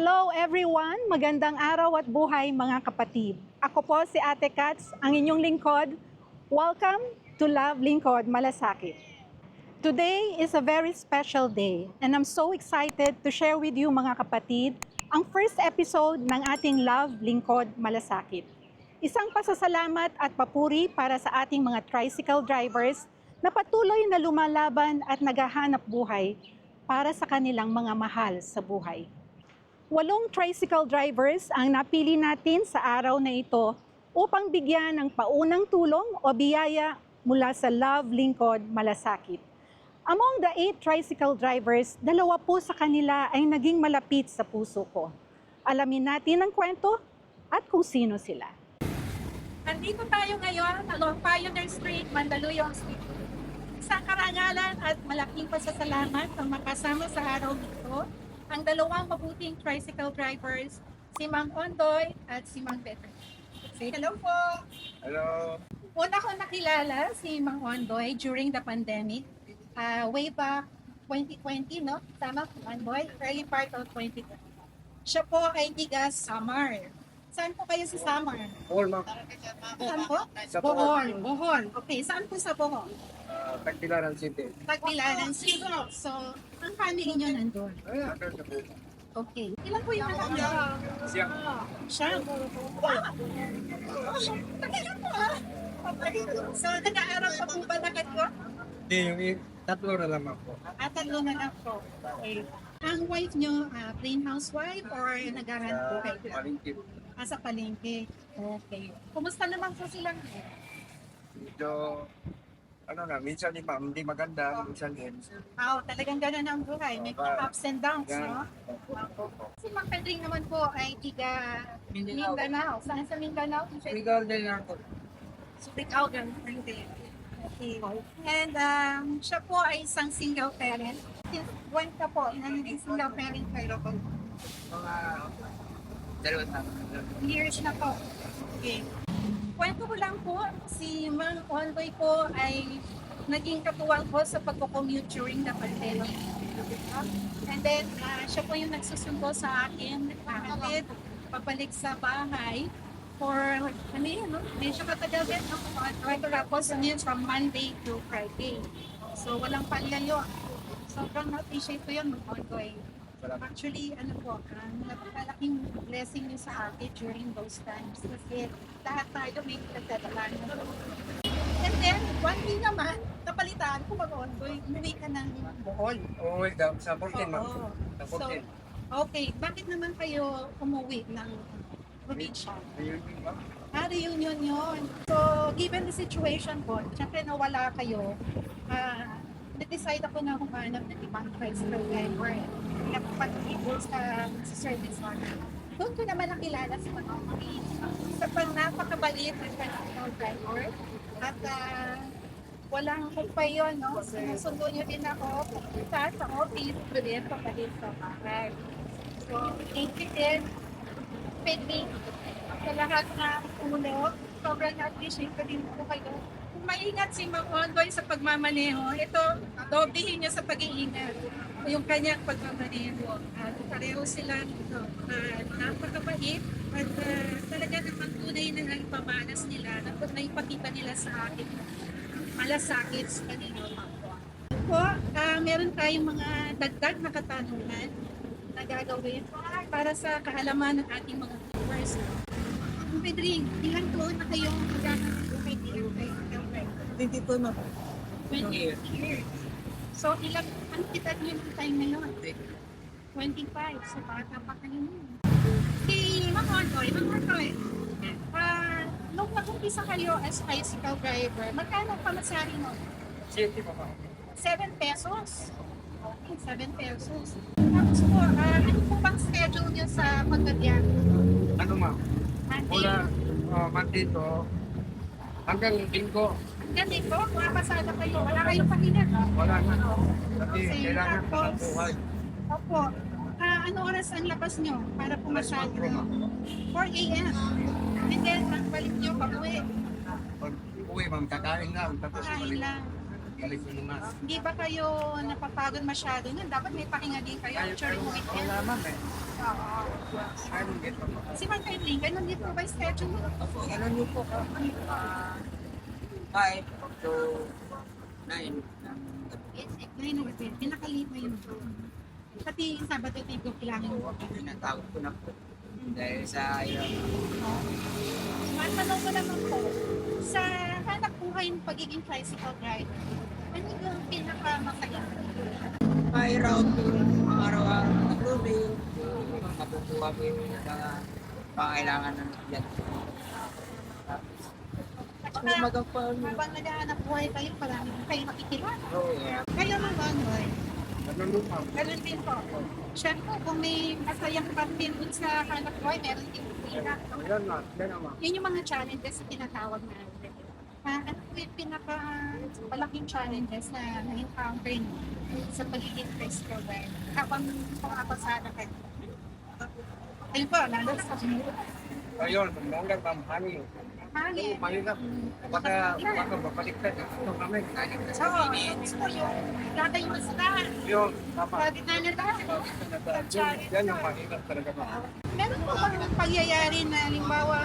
Hello everyone! Magandang araw at buhay mga kapatid. Ako po si Ate Katz, ang inyong lingkod. Welcome to Love Lingkod Malasakit. Today is a very special day and I'm so excited to share with you mga kapatid ang first episode ng ating Love Lingkod Malasakit. Isang pasasalamat at papuri para sa ating mga tricycle drivers na patuloy na lumalaban at naghahanap buhay para sa kanilang mga mahal sa buhay. 8 tricycle drivers ang napili natin sa araw na ito upang bigyan ng paunang tulong o biyaya mula sa Love Lingkod Malasakit. Among the 8 tricycle drivers, 2 po sa kanila ay naging malapit sa puso ko. Alamin natin ang kwento at kung sino sila. Nandito tayo ngayon along Pioneer Street, Mandaluyong Street. Isang karangalan at malaking pasasalamat ang makasama sa araw nito ang 2 mabuting tricycle drivers, si Mang Ondoy at si Mang Peter. Say hello po! Hello. Una ko nakilala si Mang Ondoy during the pandemic, way back 2020, no? Tama po, Ondoy? Early part of 2020. Siya po ay tiga Samar. Saan po kayo sa Samar? Bohol, ma'am. Saan po? Sa Bohol. Bohol. Okay, saan po sa Bohol? Tagbilaran City. Tagbilaran City. So, ang family niyo nandun. Ay, akal na po. Okay. Ilan po yung anak niyo? Siya. Siya. Tagal po ah. Okay. So, nag-aaral pa po ba na kayo? Hindi, yung tatlo na lang po. Tatlo na lang po. Okay. Ang wife niyo, plain housewife or nag-aaral po kayo? Malingkit. Sa palengke. Okay. Kumusta naman po silang? Medyo, minsan hindi maganda, minsan din. Talagang gano'n ang buhay. May ups and downs, no? Yan. Si Mang Pedring naman po ay tiga Mindanao. Saan sa Mindanao? Legal din ako. Surigao, ganun din. Okay. And siya po ay isang single parent. Since when ka po na naging single parent kayo po? Mga dalawang taon. Years na po. Okay. Kwento ko lang po, si Mang Ondoy po ay naging katuwang ko sa pagko-commute during the pandemic. And then, siya po yung nagsusundo sa akin, nakakatid, pabalik sa bahay for, hindi siya katagal din, tapos from Monday to Friday. So, walang palyayo. Sobrang na-appreciate ko yun, Mang Ondoy. Actually, napakalaking blessing niyo sa akin during those times kasi lahat tayo may pinagdadalan. And then, one day naman, napalitan ko mag-ondoy, umuwi ka ng Bohol. Oo, sa 14, ma'am. Oo. Sa So, 14. okay, bakit naman kayo umuwi ng probinsya? Ayun, ma'am. Reunion yun. So, given the situation po, syempre nawala kayo, nag-decide ako na humanap ng ibang tricycle driver. Kaya pag-ibig sa service natin. Doon ko naman nakilala sa mga office. Sa napakabaliit ng tricycle driver. At walang kumpay yun, no? Sinusundo niyo din ako pupunta sa office. Doon papalit sa bahay. So, thank you din. Pedring sa lahat na ulo. Sobrang na-appreciate ko din po kayo. Maingat si Mang Ondoy sa pagmamaneho. Ito, doblehin niya sa pag-iingat. Yung kanyang pagmamaneho. Pareho sila dito. Napakabait at talaga naman tunay na naipamanas nila na naipakita nila sa akin malasakit sa kanilang kapwa. Po, meron tayong mga dagdag na katanungan na gagawin para sa kaalaman ng ating mga viewers. Pedring, ilang taon na kayong magkakaroon buhay dito kayo? 22 na po. 20 years. So, ilang ang edad niyo ng time ngayon? 25. So, bata pa kayo nun. Si Mang Ondoy, nung nag-umpisa kayo as bicycle driver, magkano pamasahe mo? 7 pa pa. 7 pesos. Okay, 7 pesos. Tapos po, ano po bang schedule niyo sa pagbabiyahe? Ano, ma'am? Monday? Mula Monday to hanggang Linggo. Ganun po, mapasada kayo. Wala kayong pahinga. Wala na. Kasi Okay, kailangan ko ng tapos, buhay. Opo. Ano oras ang labas nyo para pumasada? 4 a.m. And then, ang balik nyo, pag-uwi. Pag uwi, ma'am, kakain lang. Tapos Kain balik. lang. balik ko naman. Hindi ba kayo napapagod masyado nun? Dapat may pahinga din kayo during weekend. Wala ma'am eh. Oo. Ayun dito. Si Ma'am Kathleen, ganun din po ba yung schedule? Ganun yung po. 5 to 9. Ngayon na kasi, pinakalima yun. Pati Sabado at Linggo, kailangan mo. Pinatawag ko na po. Dahil sa ilang Matanong ko naman po, sa hanap buhay ng pagiging tricycle rider, ano yung pinakamasaya? mahirap yung araw-araw na tubig. Makukuha mo yung mga pangailangan ng yan. At saka, Magapal. habang naghahanap buhay kayo, parang kayo makikilala. Oo, yeah. Kayo mga Noy, Ganun din ma'am. ganun din po. Siyempre, kung may masayang parte dun sa hanap buhay, meron din pila. Yan ma'am. Yan ma'am. Yun yung mga challenges na tinatawag natin. Ano po yung malaking challenges na na-encounter niyo sa pagiging tricycle rider habang pumapasada kayo? Ayun po, lalo sa Ayun, hanggang ma'am. Hangin. hangin. Mahirap. Baka mapaliktad. Ito kami. So, gusto yung dati yung masadahan. Yun, tama. Sa gitna na tayo. Yan yung mahirap talaga ma'am. Meron po bang pangyayari na halimbawa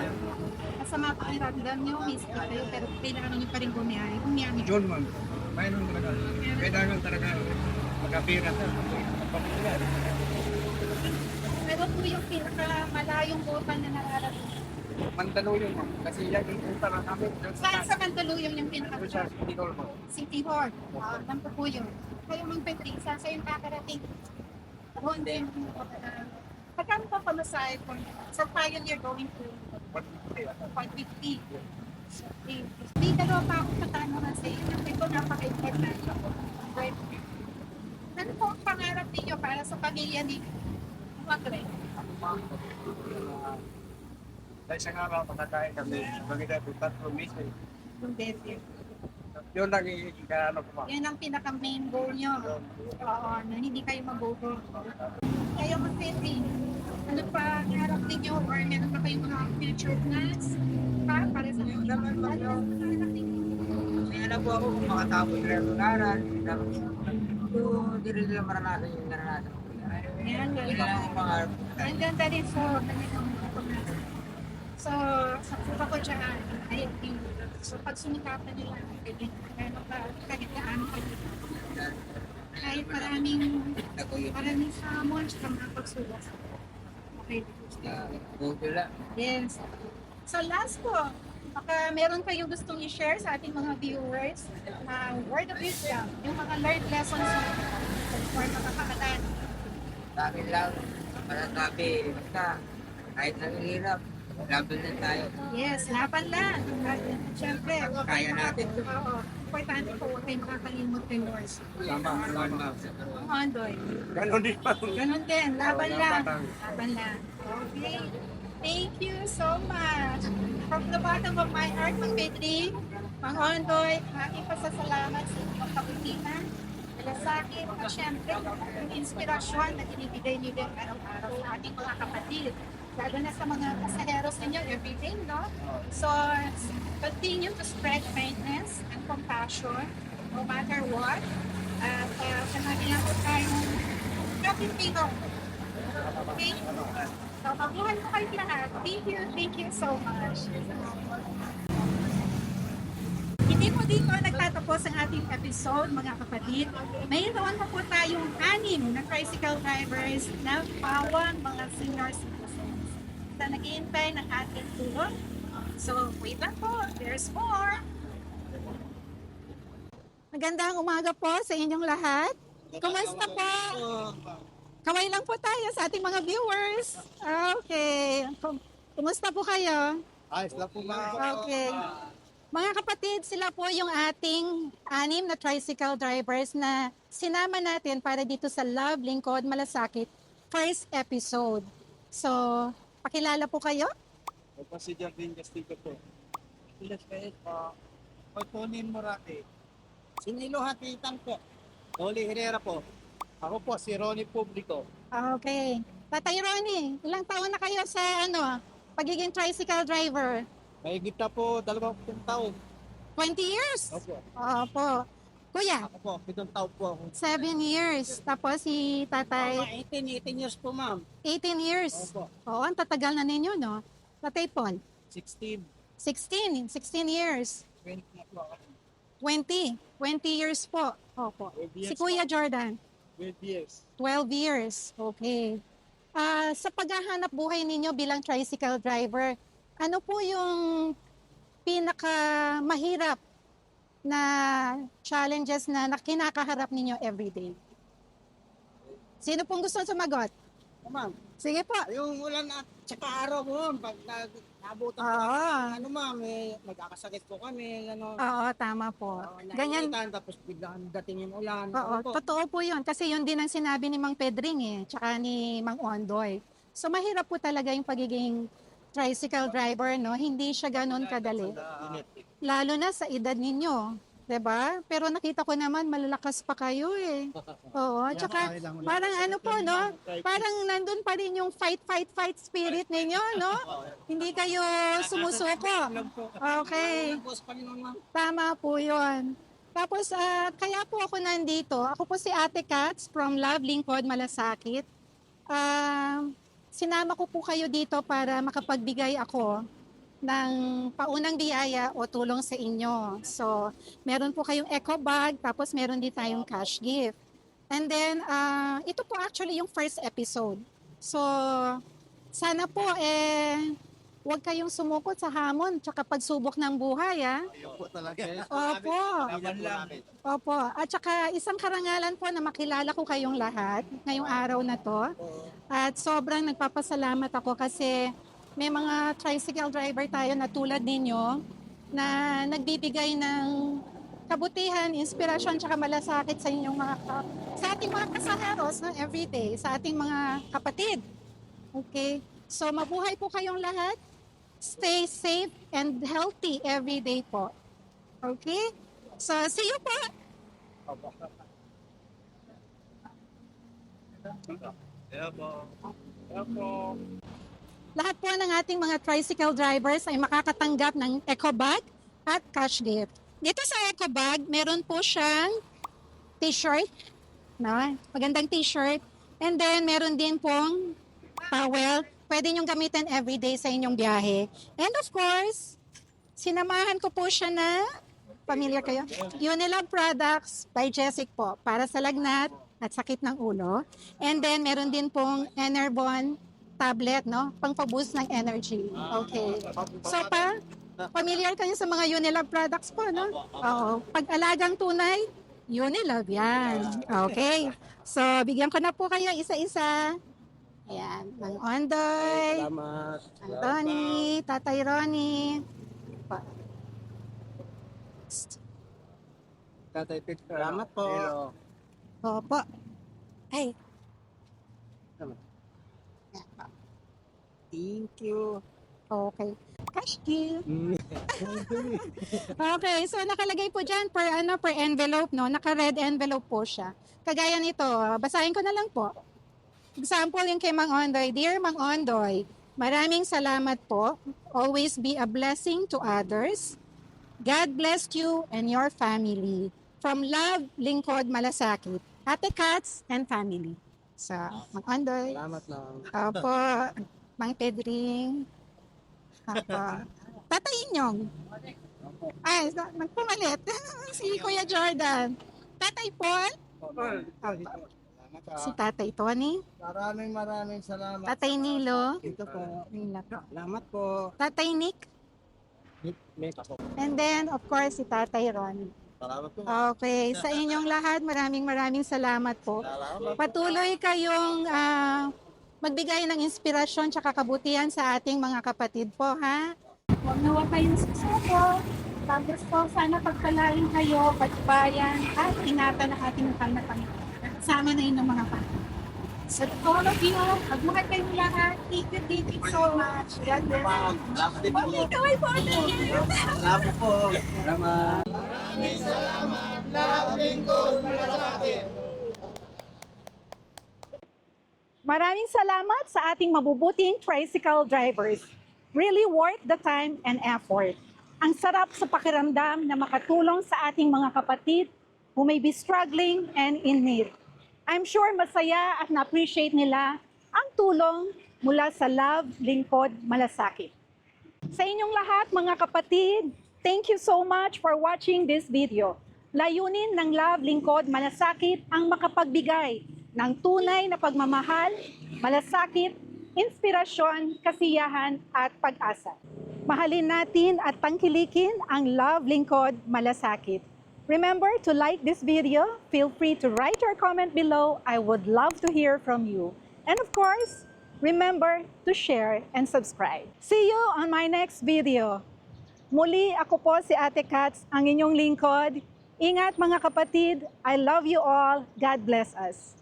masama pakiramdam niyo, miski kayo, pero kailangan niyo pa rin bumiyari. Bumiyari. Yun ma'am. Mayroon talaga. Kailangan talaga magkapira sa pagkakilan. Pero po yung pinakamalayong butan na nararating. Mandaluyong ma'am. Kasi yan yung punta na namin. Saan sa Mandaluyong yung Doon sa pinaka City Hall ma'am. City Hall? Alam ko po yun. Kayo mang Petri, saan sa yung kakarating? Doon din. Pagkano pa pamasahe po? Sa Pioneer going to 150. May dalawa pa akong katanungan sa inyo. Ito napaka-importante ako. Ano po ang pangarap ninyo para sa pamilya ni Magre? Dahil sa nga makakain kami. Maganda po 3 meses. Yung Betty. Yun lang ano ko ma'am. Yan ang pinaka-main goal nyo. Oo, na hindi kayo mag-over. Kayo mag-Betty, ano pa ang harap ninyo or meron pa kayong mga future plans para sa mga Naman ba ano ang harap ninyo? Kaya na po ako kung makatapos na yung aral. Kung hindi rin nila maranasan yung naranasan ko. Yan, Yun lang ang pangarap. ang ganda rin so, so, sa pupa ko dyan, ay, so pag sumikapan nila, meron pa kahit gaano kayo. Kahit maraming hamon, tsaka mga pagsulat. Okay. Buto lang. Yes. So last po, baka meron kayong gustong i-share sa ating mga viewers, word of wisdom, yung mga learned lessons for mga kabataan. Sa akin lang, masasabi, basta kahit nanghihirap, laban din tayo. Yes, laban lang. At syempre, Kaya natin. Oo. Importante po, huwag kayong makakalimot kay Lord. Tama. Tama. Ang Ondoy. Ganon din ma'am. Ganon din, laban lang. Laban lang. Laban lang. Okay. Thank you so much. From the bottom of my heart, Mang Pedri, Mang Ondoy, aking pasasalamat sa inyong kapitinan. Malasakit at syempre, yung inspirasyon na binibigay niyo din araw-araw sa ating mga kapatid. Lalo na sa mga pasaheros ninyo everyday, no? So, continue to spread kindness and compassion no matter what. At sanabi na po tayong happy people. Okay? So, mabuhay po kayo lahat. Thank you so much. Hindi po dito nagtatapos ang ating episode, mga kapatid. Mayroon pa po tayong 6 na tricycle drivers na pawang mga senior citizens na naghihintay ng ating tulong. So, wait lang po. There's more. Magandang umaga po sa inyong lahat. Kumusta po? Kaway lang po tayo sa ating mga viewers. Okay. Kumusta po kayo? Ayos lang po ma'am. Okay. Mga kapatid, sila po yung ating 6 na tricycle drivers na sinama natin para dito sa Love Lingkod Malasakit first episode. So, pakilala po kayo? Ako po si Jardine Castigo po. Ilas kayo po. Tonin Morate. Sinilo Hatitan po. Oli Herrera po. Ako po si Ronnie Publico. Okay. Tatay Ronnie, ilang taon na kayo sa pagiging tricycle driver? May gita po 20 taon. 20 years? Opo. Opo. Kuya, Ako po, 7 taon po ako. 7 years. Tapos si tatay, 18 years po, ma'am. 18 years. Opo. Oo, ang tatagal na ninyo, no? Tatay Paul, 16. 16 years. 20 na po ako. 20 years po. Opo. 12 years Si Kuya Jordan, 12 years. 12 years. Okay. Sa paghahanap buhay ninyo bilang tricycle driver, ano po yung pinaka mahirap na challenges na kinakaharap ninyo everyday? Sino pong gusto sumagot? Ma'am, Sige po. yung ulan at saka araw po, ma'am, pag nabutan po Oo. kami, ano ma'am, magkakasakit po kami, ano. Oo, tama po. Ganyan. Nainitan, tapos biglang dating yung ulan. Oo, Ano po? totoo po yun. Kasi yun din ang sinabi ni Mang Pedring tsaka ni Mang Ondoy. So mahirap po talaga yung pagiging tricycle driver, no? Hindi siya ganun kadali. Lalo na sa edad ninyo. 'Di ba? Pero nakita ko naman malalakas pa kayo eh. Oo, tsaka parang ano po, no? Parang nandun pa rin yung fight spirit ninyo, no? Hindi kayo sumusuko. Okay. Boss pa rin, ma'am. Tama po yun. Tapos, kaya po ako nandito. Ako po si Ate Cats from Love Lingkod, Malasakit. Sinama ko po kayo dito para makapagbigay ako ng paunang biyaya o tulong sa inyo. So, meron po kayong eco bag, tapos meron din tayong cash gift. And then, ito po actually yung first episode. So, sana po, huwag kayong sumukot sa hamon tsaka pagsubok ng buhay, Ayun po talaga. Opo. Opo. At saka isang karangalan po na makilala ko kayong lahat ngayong araw na to. At sobrang nagpapasalamat ako kasi may mga tricycle driver tayo na tulad ninyo na nagbibigay ng kabutihan, inspirasyon, tsaka malasakit sa inyong sa ating mga kasaheros no, everyday, sa ating mga kapatid. Okay? So mabuhay po kayong lahat. Stay safe and healthy every day po. Okay? So see you po. Lahat po ng ating mga tricycle drivers ay makakatanggap ng eco bag at cash gift. Dito sa eco bag, meron po siyang t-shirt, no? Magandang t-shirt. And then meron din pong towel. Pwede niyong gamitin everyday sa inyong biyahe. And of course, sinamahan ko po siya na, familiar kayo? Unilove Products by Jessic po, para sa lagnat at sakit ng ulo. And then meron din pong Enervon tablet, no? Pang-boost ng energy. Okay. So familiar kayo sa mga Unilove products po, no? Oo. Pag-alagang tunay, Unilove yan. Okay. So, bigyan ko na po kayo isa-isa. Ayan. Mang Ondoy, Salamat. Anthony, Tatay Ronnie. Tatay Pete, salamat po. Opo. Ay. Thank you. Okay. Cash gift. Okay, so nakalagay po dyan per envelope, no? Naka-red envelope po siya. Kagaya nito, basahin ko na lang po. Example yung kay Mang Ondoy. Dear Mang Ondoy, maraming salamat po. Always be a blessing to others. God bless you and your family. From Love, Lingkod, Malasakit. Ate Cats and family. So, Mang Ondoy. Salamat lang. Opo. Mang Pedring. Opo. Tatay Inyong. Ay, nagpumalit. Si Kuya Jordan. Tatay Paul. Salamat po. Si Tatay Tony. Maraming salamat. Tatay Nilo. Dito po. Nilo. Salamat po. Tatay Nick. And then, of course, si Tatay Ron. Salamat po. Okay. Sa inyong lahat, maraming salamat po. Patuloy kayong magbigay ng inspirasyon tsaka kabutihan sa ating mga kapatid po, ha? Huwag na huwag kayong susuko. Tapos po, sana pagpalain kayo, patbayan, at ingatan ang ating mahal na Panginoon. Sama na inyong mga panginoon. So, all of you, magbuhat kayong lahat. Thank you so much. God bless you. Salamat din po. Okay, kaway po. Salamat po. Salamat. Maraming salamat sa ating mabubuting tricycle drivers. Really worth the time and effort. Ang sarap sa pakiramdam na makatulong sa ating mga kapatid who may be struggling and in need. I'm sure masaya at na-appreciate nila ang tulong mula sa Love Lingkod Malasakit. Sa inyong lahat mga kapatid, thank you so much for watching this video. Layunin ng Love Lingkod Malasakit ang makapagbigay ng tunay na pagmamahal, malasakit, inspirasyon, kasiyahan at pag-asa. Mahalin natin at tangkilikin ang Love Lingkod Malasakit. Remember to like this video. Feel free to write your comment below. I would love to hear from you. And of course, remember to share and subscribe. See you on my next video. Muli, ako po si Ate Katz, ang inyong lingkod. Ingat mga kapatid. I love you all. God bless us.